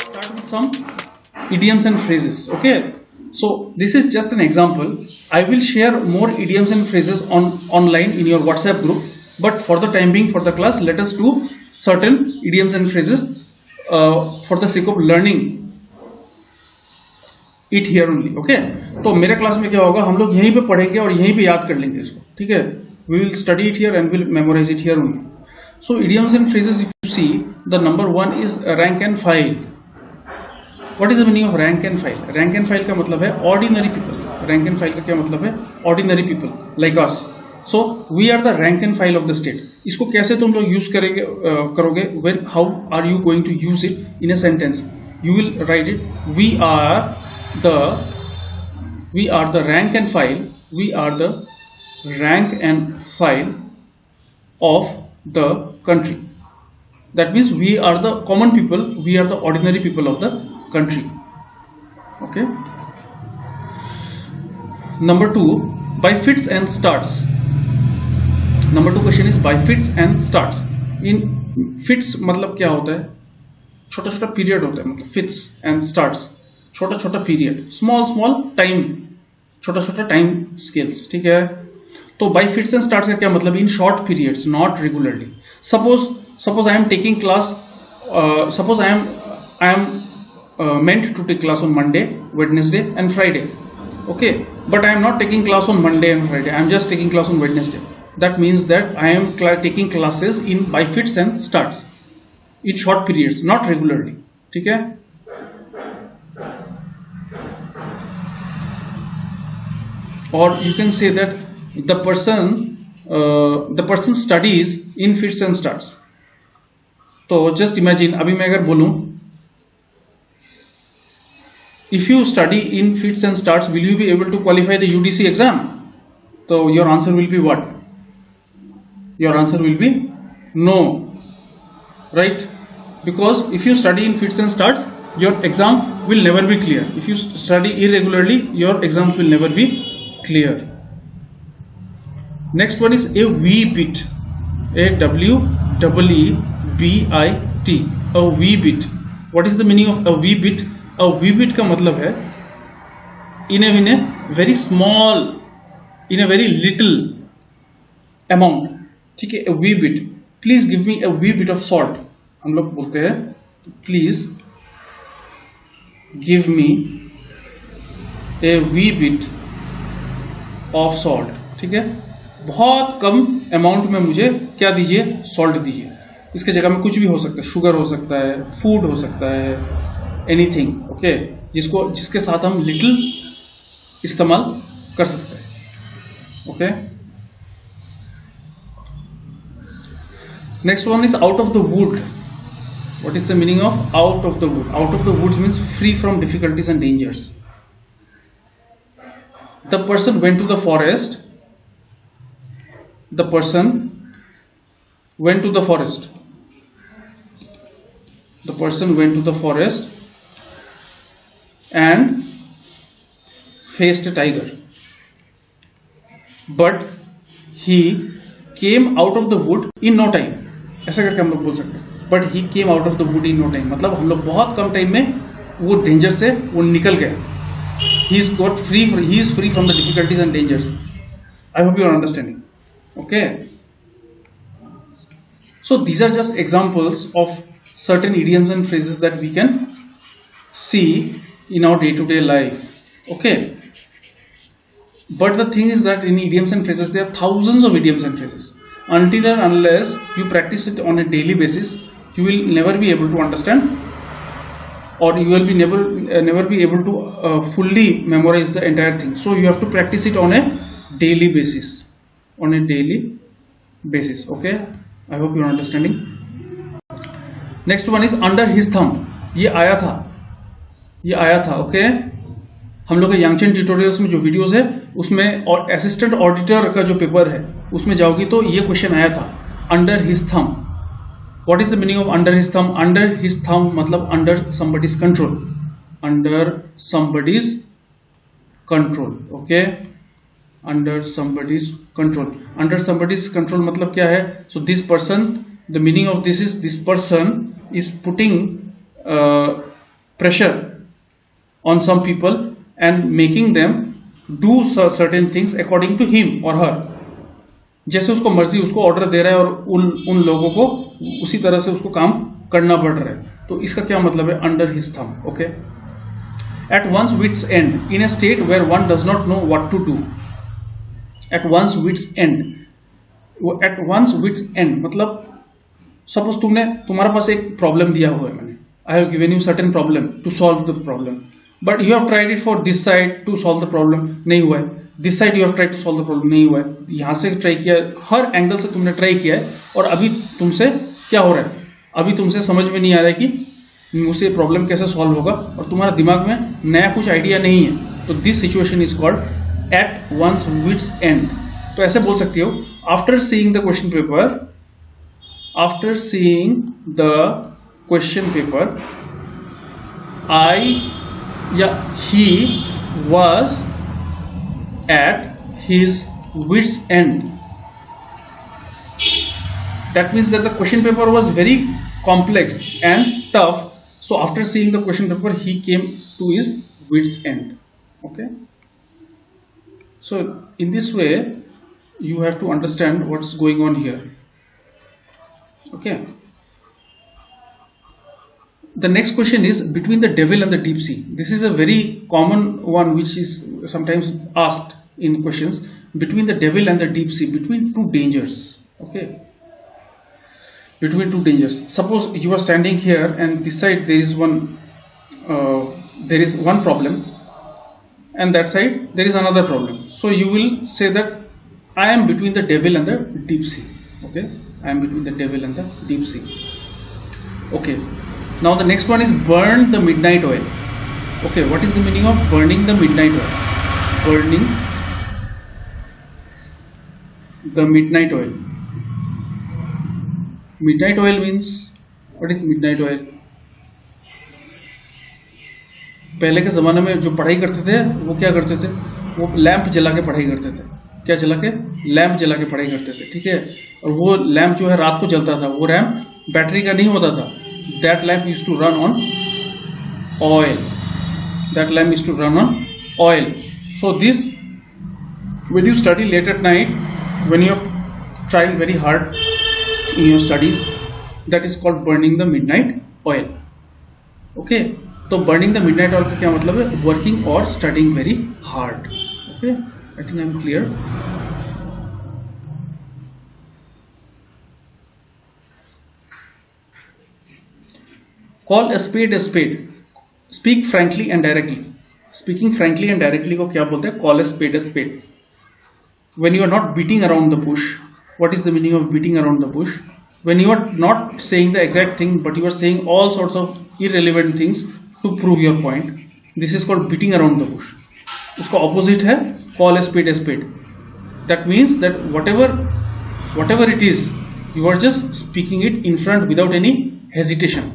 Start with some idioms and phrases. Okay, so this is just an example. I will share more idioms and phrases online in your WhatsApp group, but for the time being, for the class, let us do certain idioms and phrases for the sake of learning it here only. Okay, तो मेरे class में क्या होगा, हम लोग यहीं पे पढ़ेंगे और यहीं पे याद कर लेंगे इसको. ठीक है, we will study it here and will memorize it here only. So idioms and phrases, if you see, the number one is rank and file. What is the meaning of rank and file? Rank and file का मतलब है ordinary people. Rank and file का क्या मतलब है? Ordinary people like us. So we are the rank and file of the state. इसको कैसे तुम लोग यूज करोगे? When, how are you going to use it in a sentence? You will write it. We are the rank and file. We are the rank and file of the country. That means we are the common people. We are the ordinary people of the country. Okay. Number two, by fits and starts. Number two question is by fits and starts. In fits मतलब क्या होता है? छोटा छोटा period होता है, मतलब fits and starts. छोटा छोटा पीरियड, small टाइम, छोटा छोटा टाइम स्केल्स. ठीक है, तो by fits and starts का क्या मतलब? In short periods, not regularly. Suppose I am taking class. Suppose I am meant to take class on Monday, Wednesday and Friday. Okay, but I am not taking class on Monday and Friday. I am just taking class on Wednesday. That means that I am taking classes in by fits and starts in short periods, not regularly. ठीक है, or you can say that the person studies in fits and starts. तो just imagine, अभी मैं अगर बोलूं, if you study in fits and starts, will you be able to qualify the UDC exam? So your answer will be what? Your answer will be no, right? Because if you study in fits and starts, your exam will never be clear. If you study irregularly, your exams will never be clear. Next one is a wee bit. A-W-E-E-B-I-T. A wee bit. What is the meaning of a wee bit? A wee bit का मतलब है in a very small, in a very little amount. ठीक है, a wee bit. Please give me a wee bit of salt. हम लोग बोलते हैं please give me a wee bit of salt. ठीक है, बहुत कम अमाउंट में मुझे क्या दीजिए? सॉल्ट दीजिए. इसके जगह में कुछ भी हो सकता है, शुगर हो सकता है, फूड हो सकता है, एनीथिंग. ओके, जिसके साथ हम लिटिल इस्तेमाल कर सकते हैं. Okay, next one is out of the wood. What is the meaning of out of the wood? Out of the woods means free from difficulties and dangers. The person went to the forest. The person went to the forest. The person went to the forest and faced a tiger. But he came out of the wood in no time. ऐसा करके हम लोग बोल सकते हैं. But he came out of the wood in no time. मतलब हम लोग बहुत कम टाइम में वो डेंजर से वो निकल गए. He is free from the difficulties and dangers. I hope you are understanding. Okay, so these are just examples of certain idioms and phrases that we can see in our day-to-day life. Okay, but the thing is that in idioms and phrases there are thousands of idioms and phrases. Until and unless you practice it on a daily basis, you will never be able to understand, or you will be never be able to fully memorize the entire thing. So you have to practice it on a daily basis. On a daily basis. Okay, I hope you are understanding. Next one is under his thumb. ये आया था. Okay, हम लोग के Yangchen tutorials में जो videos है उसमें, और असिस्टेंट ऑडिटर का जो पेपर है उसमें जाओगी तो ये क्वेश्चन आया था. Under his thumb. What is the meaning of under his thumb? Under his thumb मतलब under somebody's control. Under somebody's control. Okay, under somebody's control. Under somebody's control मतलब क्या है? So this person the meaning of this is this person is putting pressure on some people and making them do certain things according to him or her. जैसे उसको मर्जी उसको order दे रहा है और उन लोगों को उसी तरह से उसको काम करना पड़ रहा है. तो इसका क्या मतलब है? Under his thumb. Okay. At one's wit's end, in a state where one does not know what to do. At one's wit's end. At one's wit's end मतलब सपोज तुम्हारे पास एक प्रॉब्लम दिया हुआ है, मैंने I have given you certain problem to solve the problem, but you have tried it for this side to solve the problem, नहीं हुआ है. This side you have tried to solve the problem, नहीं हुआ है. यहां से try किया, हर angle से तुमने ट्राई किया है, और अभी तुमसे क्या हो रहा है? अभी तुमसे समझ में नहीं आ रहा है कि मुझसे प्रॉब्लम कैसे सॉल्व होगा, और तुम्हारा दिमाग में नया कुछ आइडिया नहीं है. तो this situation is called at one's wit's end. तो ऐसे बोल सकते हो, after seeing the question paper, after seeing the question paper, he was at his wit's end. That means that the question paper was very complex and tough, so after seeing the question paper he came to his wit's end. Okay, so in this way you have to understand what's going on here. Okay. The next question is between the devil and the deep sea. This is a very common one which is sometimes asked in questions. Between the devil and the deep sea, between two dangers. Okay. Between two dangers. Suppose you are standing here and this side there is one problem, and that side there is another problem. So you will say that I am between the devil and the deep sea. Okay. I am between the devil and the deep sea. Okay. Now the next one is burn the midnight oil. Okay. What is the meaning of burning the midnight oil? Burning the midnight oil. Midnight oil means, what is midnight oil? पहले के ज़माने में जो पढ़ाई करते थे वो क्या करते थे? वो लैंप जला के पढ़ाई करते थे. क्या जला के? लैंप जला के पढ़ाई करते थे. ठीक है. और वो लैंप जो है रात को जलता था, वो लैंप बैटरी का नहीं होता था. That lamp used to run on oil. That lamp used to run on oil. So this, when you study late at night, when you are trying very hard in your studies, that is called burning the midnight oil. Okay. तो burning the midnight oil का क्या मतलब है? Working और studying very hard. Okay. I think I'm clear. Call a spade a spade. Speak frankly and directly. Speaking frankly and directly को क्या बोलते हैं? Call a spade a spade. When you are not beating around the bush, what is the meaning of beating around the bush? When you are not saying the exact thing, but you are saying all sorts of irrelevant things to prove your point, this is called beating around the bush. उसका opposite है call a spade a spade. That means that whatever it is, you are just speaking it in front without any hesitation.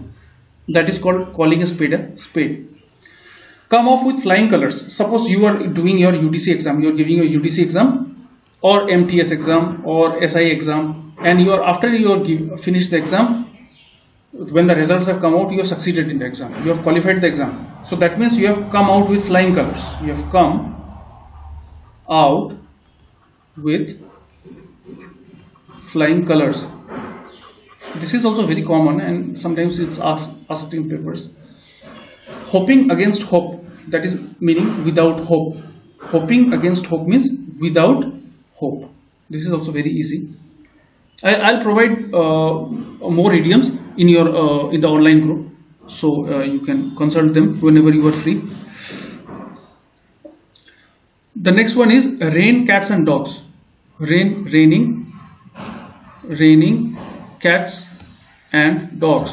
That is called calling a spade a spade. Come off with flying colors. Suppose you are doing your UTC exam, you are giving your UTC exam or MTS exam or SI exam, and after you are finished the exam, when the results have come out, you have succeeded in the exam, you have qualified the exam. So that means you have come out with flying colors. You have come out with flying colors. This is also very common and sometimes it's asked in papers. Hoping against hope, that is meaning without hope. Hoping against hope means without hope. This is also very easy. I'll provide more idioms in your in the online group, so you can consult them whenever you are free. The next one is rain, cats and dogs. Raining, cats and dogs.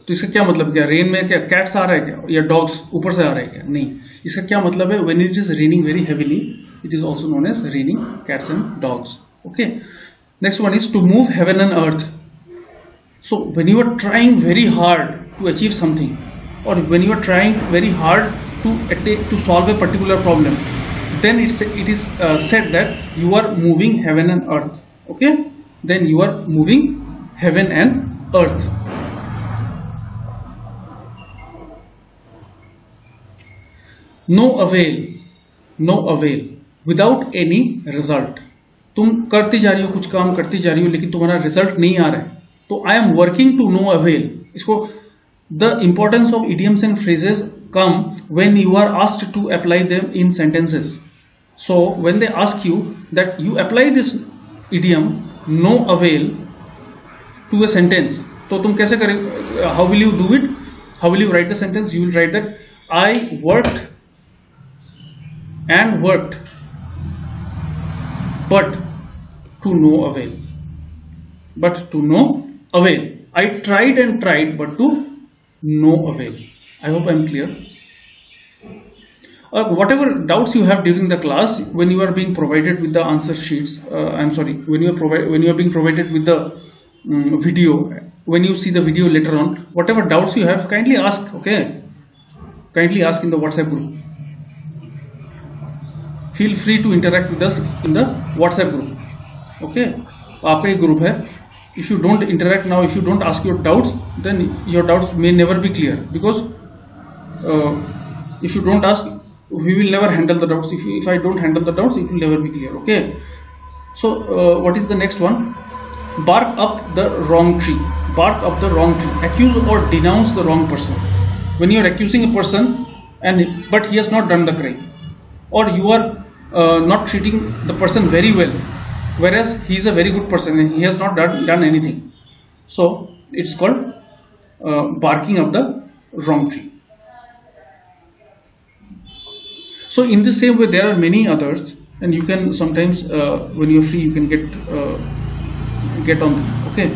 तो इसका क्या मतलब क्या? Rain में क्या cats आ रहा है क्या, या डॉग्स ऊपर से आ रहा है क्या? नहीं. इसका क्या मतलब है? When it is raining very heavily, it is also known as raining cats and dogs. Okay. Next one is to move heaven and earth. So when you are trying very hard to achieve something, or when you are trying very hard to solve a particular problem, then it is said that you are moving heaven and earth. Okay, then you are moving heaven and earth. No avail without any result. तुम करती जा रही हो, कुछ काम करती जा रही हो, लेकिन तुम्हारा रिजल्ट नहीं आ रहा है, तो I am working to no avail. इसको the importance of idioms and phrases come when you are asked to apply them in sentences. So when they ask you that you apply this idiom no avail to a sentence, तो तुम कैसे करें? How will you do it? How will you write the sentence? You will write that I worked and worked but to no avail. But to no avail. I tried and tried but to no avail. I hope I am clear. Whatever doubts you have during the class, when you are being provided with the answer sheets, when you are being provided with the video, when you see the video later on, whatever doubts you have, kindly ask. Okay, kindly ask in the WhatsApp group. Feel free to interact with us in the WhatsApp group. Okay, आपका एक group है. If you don't interact now, if you don't ask your doubts, then your doubts may never be clear, because if you don't ask, we will never handle the doubts. If I don't handle the doubts, it will never be clear. Okay, so what is the next one? Bark up the wrong tree. Bark up the wrong tree. Accuse or denounce the wrong person. When you are accusing a person but he has not done the crime, or you are not treating the person very well, whereas he is a very good person and he has not done anything, so it's called barking up the wrong tree. So in the same way there are many others, and you can sometimes when you're free you can get on them. Okay.